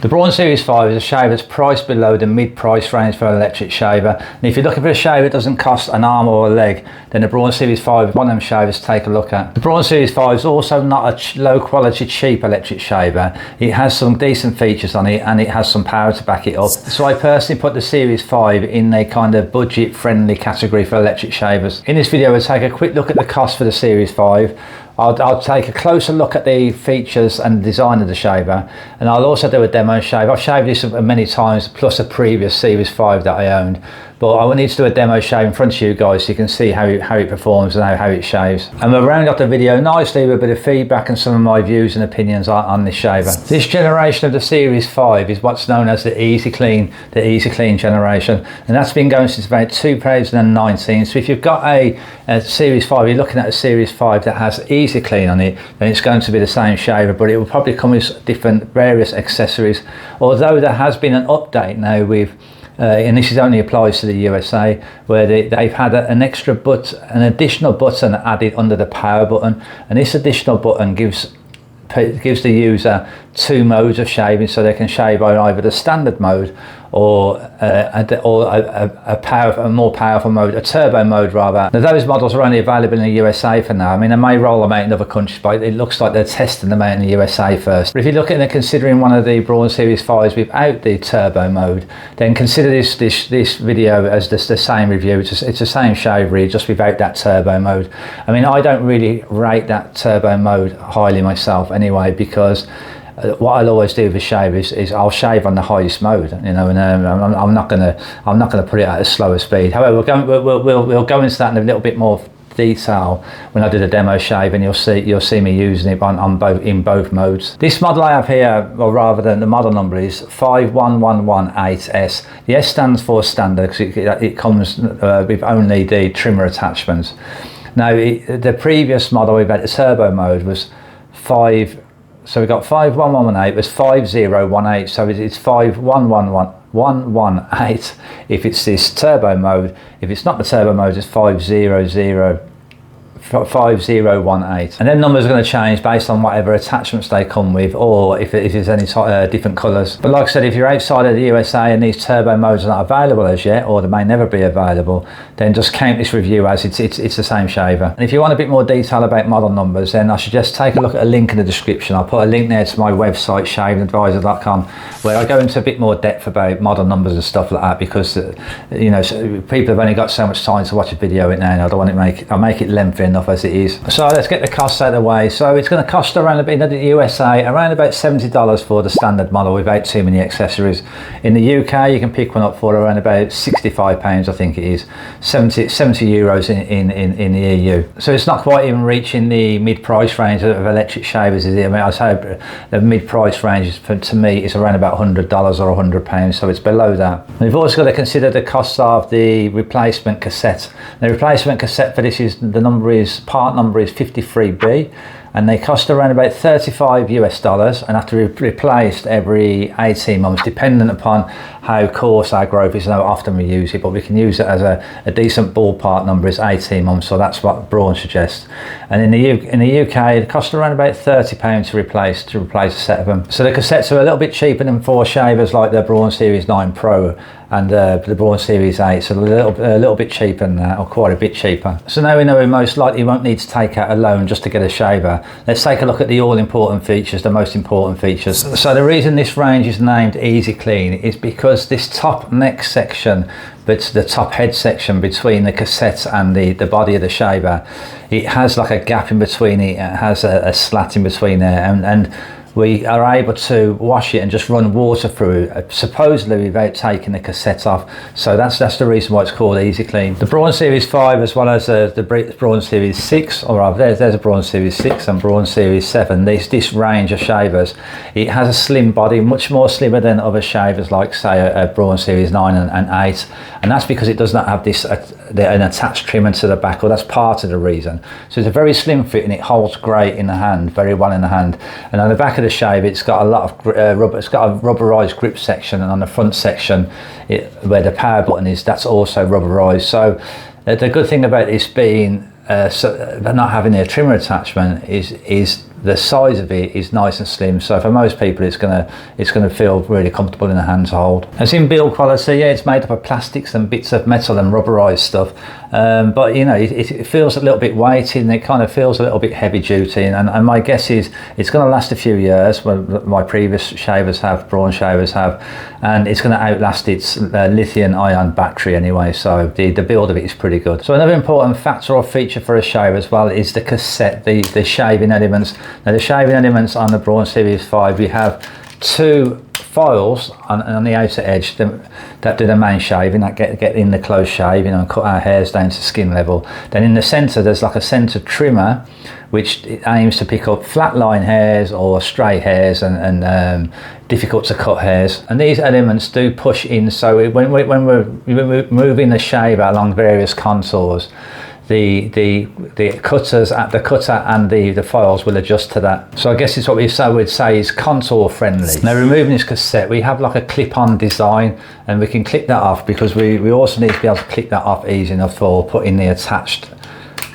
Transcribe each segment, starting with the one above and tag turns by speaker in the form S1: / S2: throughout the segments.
S1: The Braun Series 5 is a shaver that's priced below the mid-price range for an electric shaver. And if you're looking for a shaver that doesn't cost an arm or a leg, then the Braun Series 5 is one of them shavers to take a look at. The Braun Series 5 is also not a low quality, cheap electric shaver. It has some decent features on it and it has some power to back it up. So I personally put the Series 5 in the kind of budget friendly category for electric shavers. In this video we'll take a quick look at the cost for the Series 5. I'll take a closer look at the features and design of the shaver, and I'll also do a demo shave. I've shaved this many times, plus a previous Series 5 that I owned, but I will need to do a demo shave in front of you guys so you can see how it performs and how it shaves. And we'll round up the video nicely with a bit of feedback and some of my views and opinions on this shaver. This generation of the Series 5 is what's known as the Easy Clean generation, and that's been going since about 2019. So if you've got a Series 5, you're looking at a Series 5 that has Easy Clean on it, then it's going to be the same shaver, but it will probably come with different various accessories. Although there has been an update now with and this only applies to the USA, where they've had an additional button added under the power button, and this additional button gives the user two modes of shaving, so they can shave on either the standard mode or a more powerful mode, a turbo mode rather. Now those models are only available in the USA for now. I mean, they may roll them out in other countries, but it looks like they're testing them out in the USA first. But if you're looking at considering one of the Braun Series 5s without the turbo mode, then consider this video as the same review. It's the same shaver, just without that turbo mode. I mean, I don't really rate that turbo mode highly myself anyway, because what I'll always do with a shave is I'll shave on the highest mode, you know, and I'm not gonna put it at a slower speed. However, we'll go into that in a little bit more detail when I do the demo shave, and you'll see me using it in both modes. This model I have here, or rather than the model number, is 51118S. The S stands for standard because it comes with only the trimmer attachments. Now the previous model we've had, the turbo mode, was so we got 51118 was 5018, so it's 51118 if it's this turbo mode. If it's not the turbo mode, it's 5018, and then numbers are going to change based on whatever attachments they come with, or if there's any different colours. But like I said, if you're outside of the USA and these turbo modes are not available as yet, or they may never be available, then just count this review as it's the same shaver. And if you want a bit more detail about model numbers, then I suggest take a look at a link in the description. I'll put a link there to my website, shavingadvisor.com, where I go into a bit more depth about model numbers and stuff like that, because you know, people have only got so much time to watch a video now, and I don't want to I'll make it lengthy enough as it is. So let's get the costs out of the way. So it's going to cost around, in the USA, around about $70 for the standard model without too many accessories. In the UK, you can pick one up for around about £65, I think it is, 70 euros in the EU. So it's not quite even reaching the mid-price range of electric shavers, is it? I mean, I'd say the mid-price range to me is around about $100 or £100, so it's below that. And we've also got to consider the cost of the replacement cassette. The replacement cassette for this part number is 53B, and they cost around about $35 US, and have to be replaced every 18 months, dependent upon how coarse our growth is and how often we use it. But we can use it as a decent ballpark number is 18 months, so that's what Braun suggests. And in the UK, it costs around about £30 to replace a set of them. So the cassettes are a little bit cheaper than for shavers like the Braun Series 9 Pro and the Braun Series 8, so a little bit cheaper than that, or quite a bit cheaper. So now we know we most likely won't need to take out a loan just to get a shaver. Let's take a look at the all-important features, the most important features. So the reason this range is named Easy Clean is because this top neck section, but the top head section between the cassette and the body of the shaver, it has like a gap in between it. It has a slat in between there, and we are able to wash it and just run water through it, supposedly without taking the cassette off. So that's the reason why it's called Easy Clean. The Braun Series 5, as well as the Braun Series 6, or rather there's a Braun Series 6 and Braun Series 7, this range of shavers, it has a slim body, much more slimmer than other shavers like, say, a Braun Series 9 and 8, and that's because it does not have this an attached trimmer to the back, or that's part of the reason. So it's a very slim fit, and it holds great in the hand, very well in the hand. And on the back of the shave, it's got a lot of rubber. It's got a rubberized grip section, and on the front section, where the power button is, that's also rubberized. So the good thing about this being not having a trimmer attachment is the size of it is nice and slim, so for most people it's gonna feel really comfortable in the hand to hold. As in build quality, yeah, it's made up of plastics and bits of metal and rubberized stuff, but you know, it feels a little bit weighty, and it kind of feels a little bit heavy duty, and my guess is it's going to last a few years. Well, my previous shavers have, Braun shavers have, and it's going to outlast its lithium ion battery anyway, so the build of it is pretty good. So another important factor or feature for a shaver as well is the cassette, the shaving elements. Now the shaving elements on the Braun Series 5, we have two files on the outer edge that do the main shaving, that get in the close shave, you know, and cut our hairs down to skin level. Then in the center there's like a center trimmer which aims to pick up flat line hairs or stray hairs and difficult to cut hairs. And these elements do push in, so when we're moving the shaver along various contours, the cutter and the files will adjust to that. So I guess it's what we'd say is contour friendly. Now removing this cassette, we have like a clip-on design, and we can clip that off because we also need to be able to clip that off easy enough for putting the attached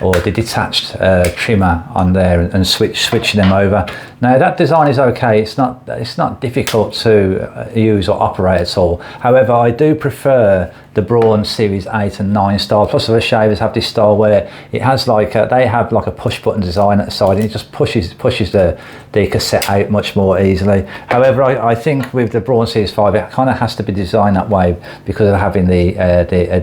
S1: or the detached trimmer on there and switching them over. Now that design is okay, it's not difficult to use or operate at all. However, I do prefer the Braun Series 8 and 9 style. Plus other shavers have this style where it has like they have like a push button design at the side, and it just pushes the cassette out much more easily. However, I think with the Braun Series 5 it kind of has to be designed that way because of having the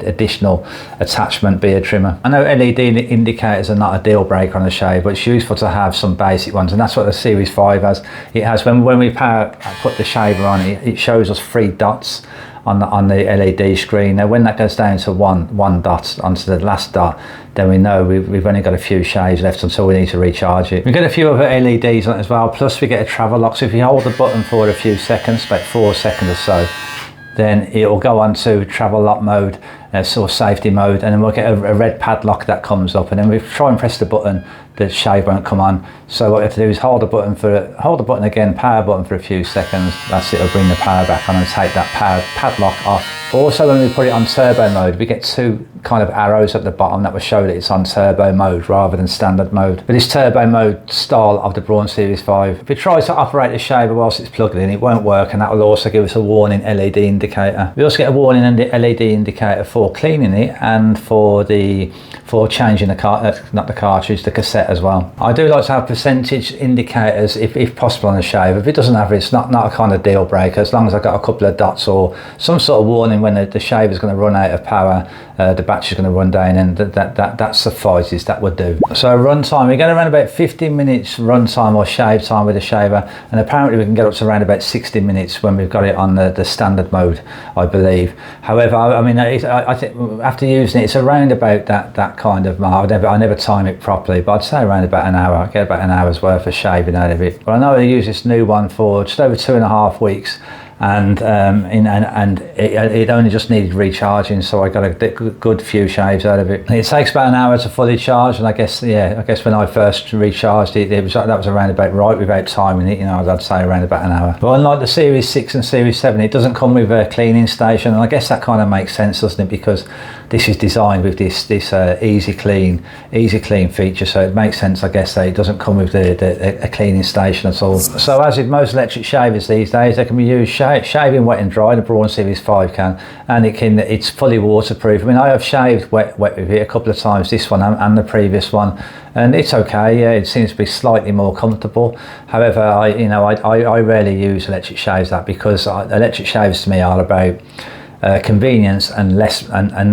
S1: additional attachment beard trimmer. I know LED indicators are not a deal breaker on a shave, but it's useful to have some basic ones, and that's what the Series 5 has. It has, when we put the shaver on, it shows us 3 dots on the LED screen. Now when that goes down to one dot onto the last dot, then we know we've only got a few shaves left until we need to recharge it. We get a few other LEDs on it as well, plus we get a travel lock, so if you hold the button for a few seconds, about 4 seconds or so, then it will go on to travel lock mode, sort of safety mode, and then we'll get a red padlock that comes up, and then we try and press the button, the shave won't come on. So what we have to do is hold the button again, power button for a few seconds. That's it, it'll bring the power back on and take that padlock off. Also when we put it on turbo mode, we get 2 kind of arrows at the bottom that will show that it's on turbo mode rather than standard mode. But this turbo mode style of the Braun Series 5, if we try to operate the shaver whilst it's plugged in, it won't work, and that will also give us a warning LED indicator. We also get a warning LED indicator for cleaning it and for changing the cassette as well. I do like to have percentage indicators if possible on the shaver. If it doesn't have it, it's not a kind of deal breaker, as long as I've got a couple of dots or some sort of warning when the shaver's going to run out of power, the battery's going to run down, and that suffices, that would do. So run time, we get around about 15 minutes run time or shave time with the shaver, and apparently we can get up to around about 60 minutes when we've got it on the standard mode, I believe. However, I mean, I think after using it, it's around about that kind of mark. I never time it properly, but I'd say around about an hour. I get about an hour's worth of shaving out of it. But I know I use this new one for just over 2.5 weeks, and it only just needed recharging, so I got a good few shaves out of it. It takes about an hour to fully charge, and I guess when I first recharged it, that was around about right without timing it, you know, I'd say around about an hour. But unlike the Series 6 and Series 7, it doesn't come with a cleaning station, and I guess that kind of makes sense, doesn't it, because this is designed with this easy clean feature, so it makes sense, I guess, that it doesn't come with a cleaning station at all. So as with most electric shavers these days, they can be used shaving wet and dry. The Braun Series 5 can, and it's fully waterproof. I mean, I have shaved wet with it a couple of times, this one and the previous one, and it's okay. Yeah, it seems to be slightly more comfortable. However, I rarely use electric shaves because electric shaves to me are about convenience and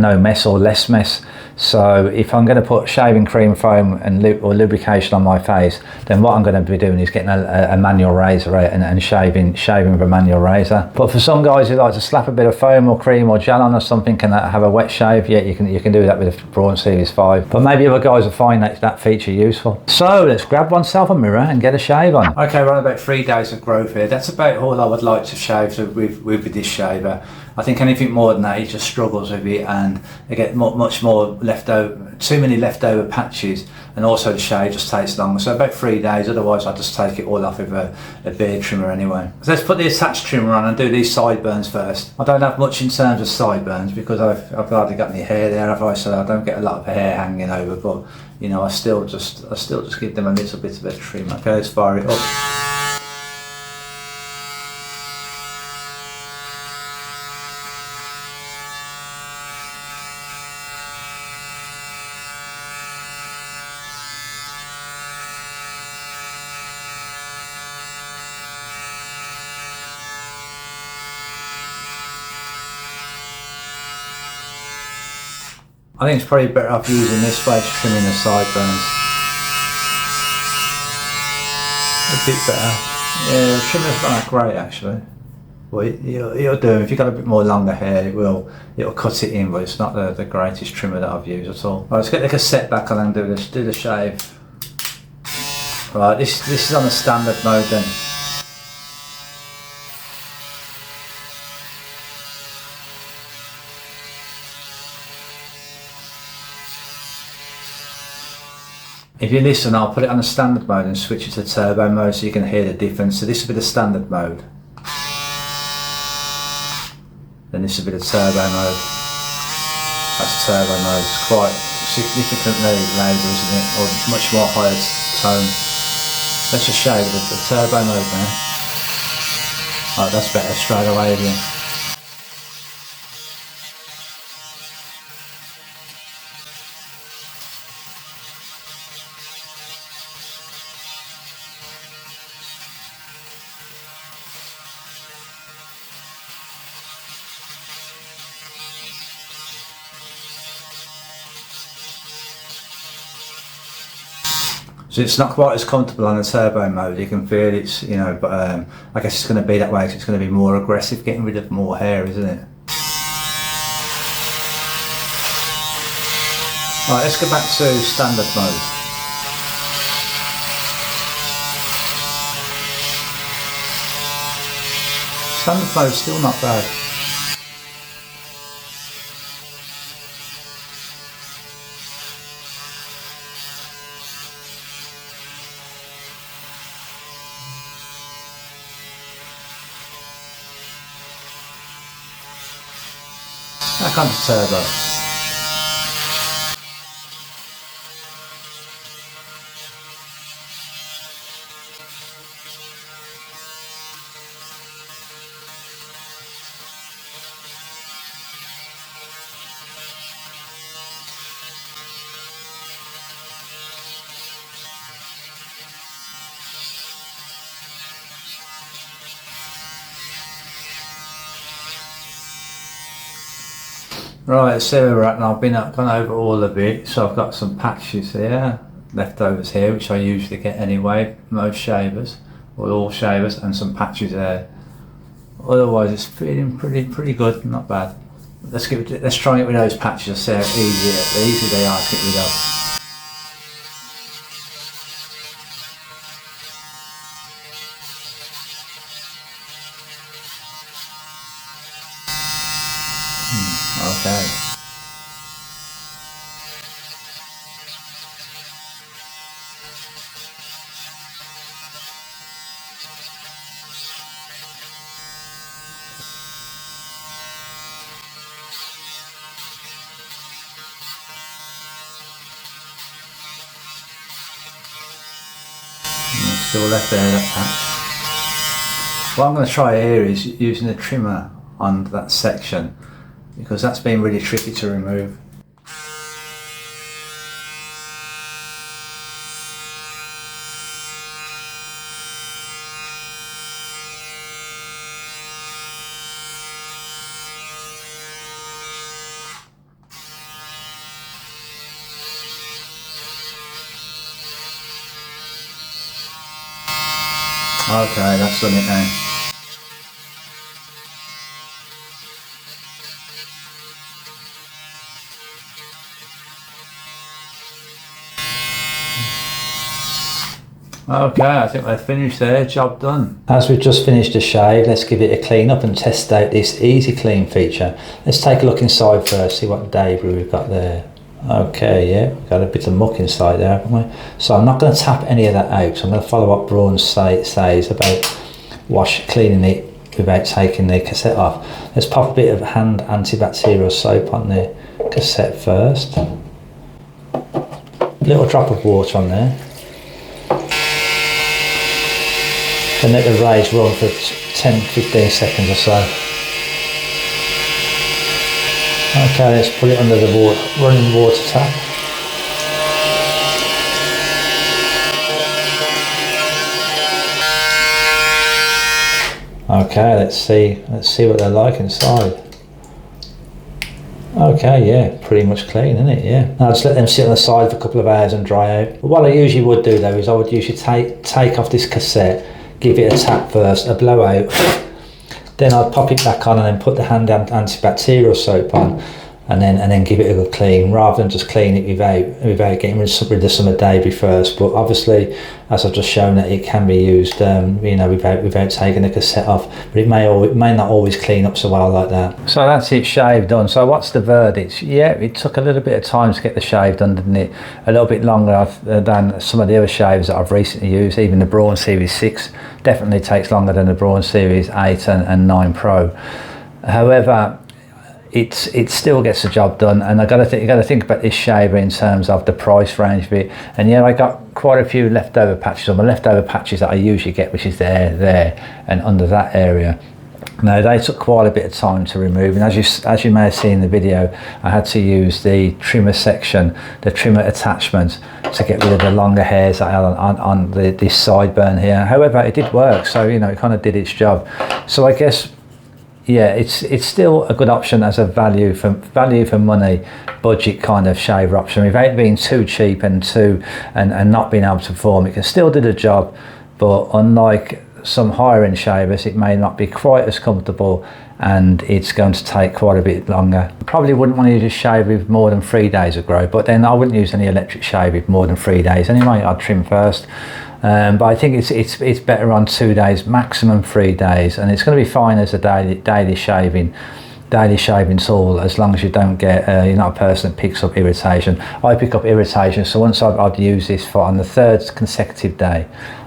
S1: no mess or less mess. So if I'm going to put shaving cream foam or lubrication on my face, then what I'm going to be doing is getting a manual razor out and shaving with a manual razor. But for some guys who like to slap a bit of foam or cream or gel on or something and have a wet shave, yeah, you can do that with the Braun Series 5. But maybe other guys will find that feature useful. So let's grab oneself a mirror and get a shave on. Okay, we're on about 3 days of growth here. That's about all I would like to shave with this shaver. I think anything more than that, he just struggles with it, and they get much more too many leftover patches, and also the shave just takes longer. So about 3 days, otherwise I'll just take it all off with a beard trimmer anyway. So let's put the attached trimmer on and do these sideburns first. I don't have much in terms of sideburns because I've hardly got any hair there, have I? So I don't get a lot of hair hanging over, but you know, I still just give them a little bit of a trim. Okay, let's fire it up. I think it's probably better off using this way to trimming the sideburns. A bit better. Yeah, the trimmer's not that great actually. Well, it'll do. If you've got a bit more longer hair, it'll cut it in, but it's not the greatest trimmer that I've used at all. Right, let's get the cassette back on and do the shave. Right, this is on the standard mode then. If you listen, I'll put it on the standard mode and switch it to turbo mode so you can hear the difference. So this will be the standard mode. Then this will be the turbo mode. That's turbo mode. It's quite significantly louder, isn't it? Or much more higher tone. Let's just show you the turbo mode now. Right, that's better straight away again. So it's not quite as comfortable on the turbo mode. You can feel it's, you know, but I guess it's going to be that way because it's going to be more aggressive, getting rid of more hair, isn't it? Right, let's go back to standard mode. Standard mode is still not bad. Back onto turbo. Right, let's see where we're at now. I've gone over all of it, so I've got some patches here, leftovers here, which I usually get anyway, most shavers, or all shavers, and some patches there. Otherwise, it's feeling pretty good, not bad. Let's try it with those patches, see how easy they are to get rid of. Okay. Still left there, that patch. What I'm going to try here is using the trimmer on that section, because that's been really tricky to remove. Okay, that's done it now. Okay, I think we're finished there, job done. As we've just finished the shave, let's give it a clean up and test out this easy clean feature. Let's take a look inside first, see what debris we've got there. Okay, yeah, got a bit of muck inside there, haven't we? So I'm not going to tap any of that out. So I'm going to follow what Braun says about cleaning it without taking the cassette off. Let's pop a bit of hand antibacterial soap on the cassette first. A little drop of water on there. Then let the rays run for 10-15 seconds or so. Okay, let's put it under the running water tap. Okay, let's see what they're like inside. Okay, yeah, pretty much clean, isn't it? Yeah. Now just let them sit on the side for a couple of hours and dry out. But what I usually would do though is I would usually take off this cassette, give it a tap first, a blowout. Then I'd pop it back on and then put the hand antibacterial soap on, and then give it a good clean, rather than just clean it without getting rid of some of the debris first. But obviously, as I've just shown, that it can be used, you know, without taking the cassette off. But it may not always clean up so well like that. So that's it, shave done. So what's the verdict? Yeah, it took a little bit of time to get the shave done, didn't it? A little bit longer than some of the other shaves that I've recently used. Even the Braun Series 6 definitely takes longer than the Braun Series 8 and 9 Pro. However, it still gets the job done, and you got to think about this shaver in terms of the price range of it. And yeah, I got quite a few leftover patches, or my leftover patches that I usually get, which is there, and under that area. Now they took quite a bit of time to remove, and as you may have seen in the video, I had to use the trimmer section, the trimmer attachment, to get rid of the longer hairs that I had on this sideburn here. However, it did work, so you know, it kind of did its job. So I guess, yeah, it's still a good option as a value for money budget kind of shaver option, without being too cheap and not being able to perform. It can still do the job, but unlike some higher end shavers, it may not be quite as comfortable, and it's going to take quite a bit longer. Probably wouldn't want to use a shave with more than 3 days of growth, but then I wouldn't use any electric shave with more than 3 days anyway. I'd trim first. But I think it's better on 2 days, maximum 3 days, and it's going to be fine as a daily shaving tool, as long as you don't get you're not a person that picks up irritation. I pick up irritation, so once I'd use this on the 3rd consecutive day,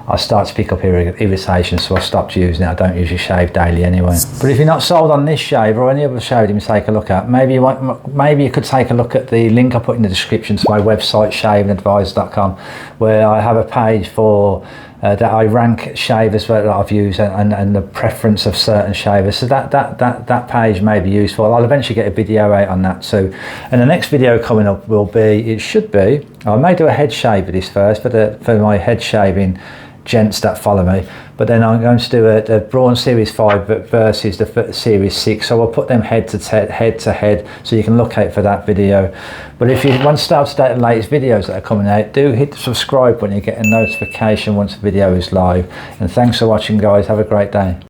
S1: I start to pick up irritation, so I stopped using it. I don't usually shave daily anyway. But if you're not sold on this shave or any other shave you can take a look at, maybe you could take a look at the link I put in the description to my website, shavingadvisor.com, where I have a page for that I rank shavers that I've used and the preference of certain shavers. So that page may be useful. I'll eventually get a video out on that too. And the next video coming up I may do a head shave of this first for my head shaving gents that follow me, but then I'm going to do a Braun Series 5 versus the Series 6, so I'll put them head to head, so you can look out for that video. But if you want to stay up to date with the latest videos that are coming out, do hit the subscribe button. You get a notification once the video is live. And thanks for watching, guys. Have a great day.